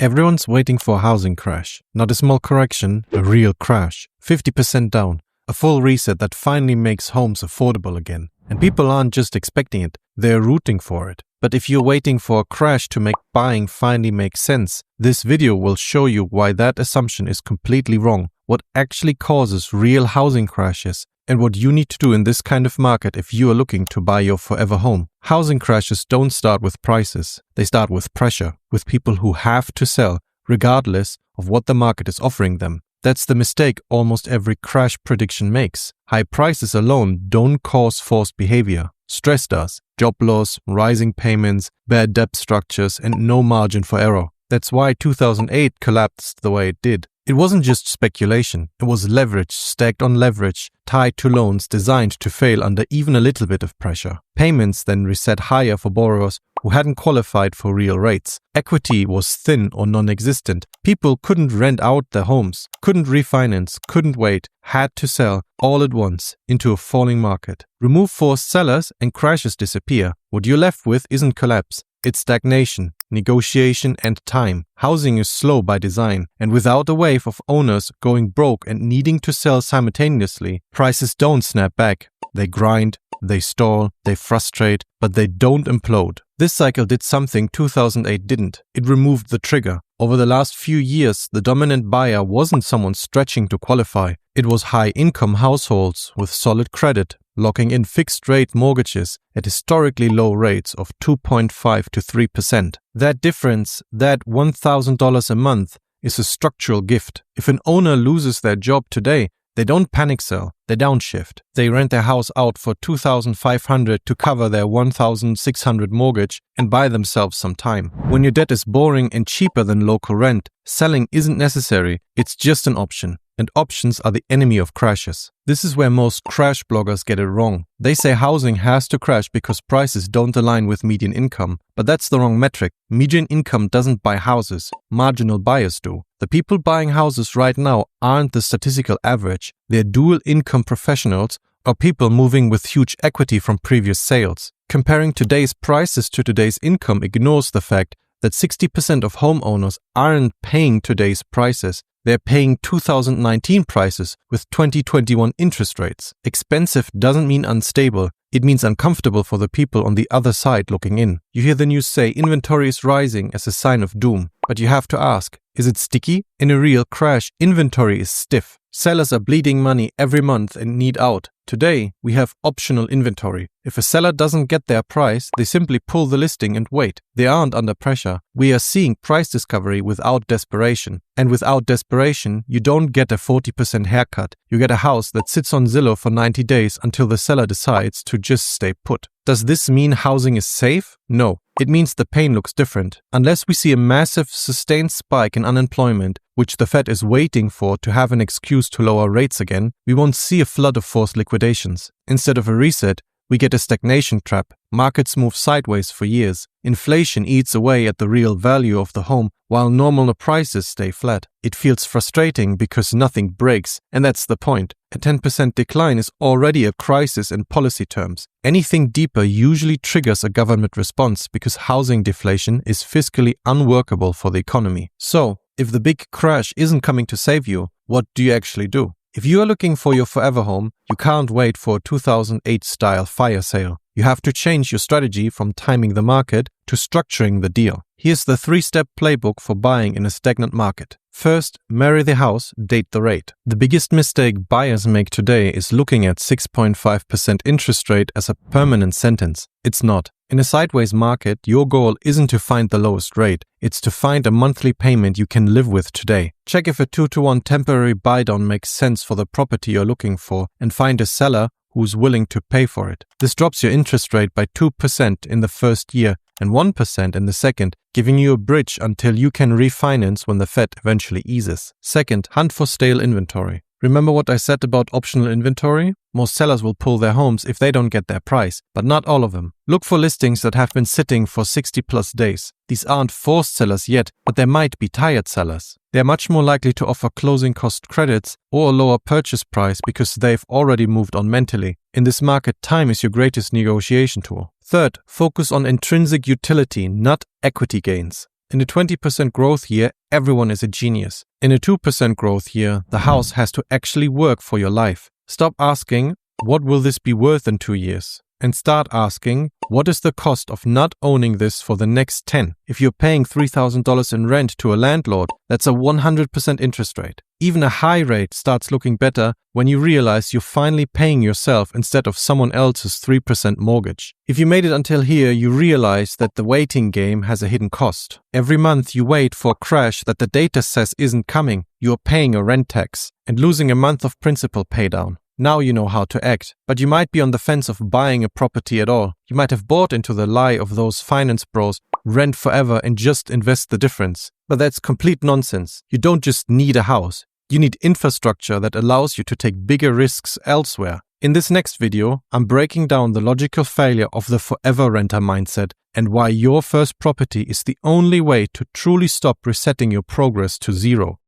Everyone's waiting for a housing crash. Not a small correction, a real crash. 50% down. A full reset that finally makes homes affordable again. And people aren't just expecting it, they're rooting for it. But if you're waiting for a crash to make buying finally make sense, this video will show you why that assumption is completely wrong, what actually causes real housing crashes, and what you need to do in this kind of market if you are looking to buy your forever home. Housing crashes don't start with prices, they start with pressure, with people who have to sell, regardless of what the market is offering them. That's the mistake almost every crash prediction makes. High prices alone don't cause forced behavior. Stress does. Job loss, rising payments, bad debt structures, and no margin for error. That's why 2008 collapsed the way it did. It wasn't just speculation, it was leverage stacked on leverage, tied to loans designed to fail under even a little bit of pressure. Payments then reset higher for borrowers who hadn't qualified for real rates. Equity was thin or non-existent. People couldn't rent out their homes, couldn't refinance, couldn't wait, had to sell all at once into a falling market. Remove forced sellers and crashes disappear. What you're left with isn't collapse. It's stagnation, negotiation, and time. Housing is slow by design, and without a wave of owners going broke and needing to sell simultaneously, prices don't snap back. They grind, they stall, they frustrate, but they don't implode. This cycle did something 2008 didn't. It removed the trigger. Over the last few years, the dominant buyer wasn't someone stretching to qualify. It was high-income households with solid credit, locking in fixed-rate mortgages at historically low rates of 2.5 to 3%. That difference, that $1,000 a month, is a structural gift. If an owner loses their job today, they don't panic sell, they downshift. They rent their house out for $2,500 to cover their $1,600 mortgage and buy themselves some time. When your debt is boring and cheaper than local rent, selling isn't necessary, it's just an option. And options are the enemy of crashes. This is where most crash bloggers get it wrong. They say housing has to crash because prices don't align with median income. But that's the wrong metric. Median income doesn't buy houses. Marginal buyers do. The people buying houses right now aren't the statistical average. They're dual income professionals or people moving with huge equity from previous sales. Comparing today's prices to today's income ignores the fact that 60% of homeowners aren't paying today's prices. They're paying 2019 prices with 2021 interest rates. Expensive doesn't mean unstable. It means uncomfortable for the people on the other side looking in. You hear the news say inventory is rising as a sign of doom. But you have to ask, is it sticky? In a real crash, inventory is stiff. Sellers are bleeding money every month and need out. Today, we have optional inventory. If a seller doesn't get their price, they simply pull the listing and wait. They aren't under pressure. We are seeing price discovery without desperation. And without desperation, you don't get a 40% haircut. You get a house that sits on Zillow for 90 days until the seller decides to just stay put. Does this mean housing is safe? No. It means the pain looks different. Unless we see a massive sustained spike in unemployment, which the Fed is waiting for to have an excuse to lower rates again, we won't see a flood of forced liquidations. Instead of a reset, we get a stagnation trap. Markets move sideways for years. Inflation eats away at the real value of the home while nominal prices stay flat. It feels frustrating because nothing breaks, and that's the point. A 10% decline is already a crisis in policy terms. Anything deeper usually triggers a government response because housing deflation is fiscally unworkable for the economy. So, if the big crash isn't coming to save you, what do you actually do? If you are looking for your forever home, you can't wait for a 2008-style fire sale. You have to change your strategy from timing the market to structuring the deal. Here's the 3-step playbook for buying in a stagnant market. First, marry the house, date the rate. The biggest mistake buyers make today is looking at 6.5% interest rate as a permanent sentence. It's not. In a sideways market, your goal isn't to find the lowest rate. It's to find a monthly payment you can live with today. Check if a 2-to-1 temporary buy-down makes sense for the property you're looking for and find a seller who's willing to pay for it. This drops your interest rate by 2% in the first year and 1% in the second, giving you a bridge until you can refinance when the Fed eventually eases. Second, hunt for stale inventory. Remember what I said about optional inventory? Most sellers will pull their homes if they don't get their price, but not all of them. Look for listings that have been sitting for 60+ days. These aren't forced sellers yet, but they might be tired sellers. They're much more likely to offer closing cost credits or a lower purchase price because they've already moved on mentally. In this market, time is your greatest negotiation tool. Third, focus on intrinsic utility, not equity gains. In a 20% growth year, everyone is a genius. In a 2% growth year, the house has to actually work for your life. Stop asking, what will this be worth in 2 years? And start asking, what is the cost of not owning this for the next 10? If you're paying $3,000 in rent to a landlord, that's a 100% interest rate. Even a high rate starts looking better when you realize you're finally paying yourself instead of someone else's 3% mortgage. If you made it until here, you realize that the waiting game has a hidden cost. Every month you wait for a crash that the data says isn't coming, you're paying a rent tax and losing a month of principal paydown. Now you know how to act, but you might be on the fence of buying a property at all. You might have bought into the lie of those finance bros, rent forever and just invest the difference. But that's complete nonsense. You don't just need a house. You need infrastructure that allows you to take bigger risks elsewhere. In this next video, I'm breaking down the logical failure of the forever renter mindset and why your first property is the only way to truly stop resetting your progress to zero.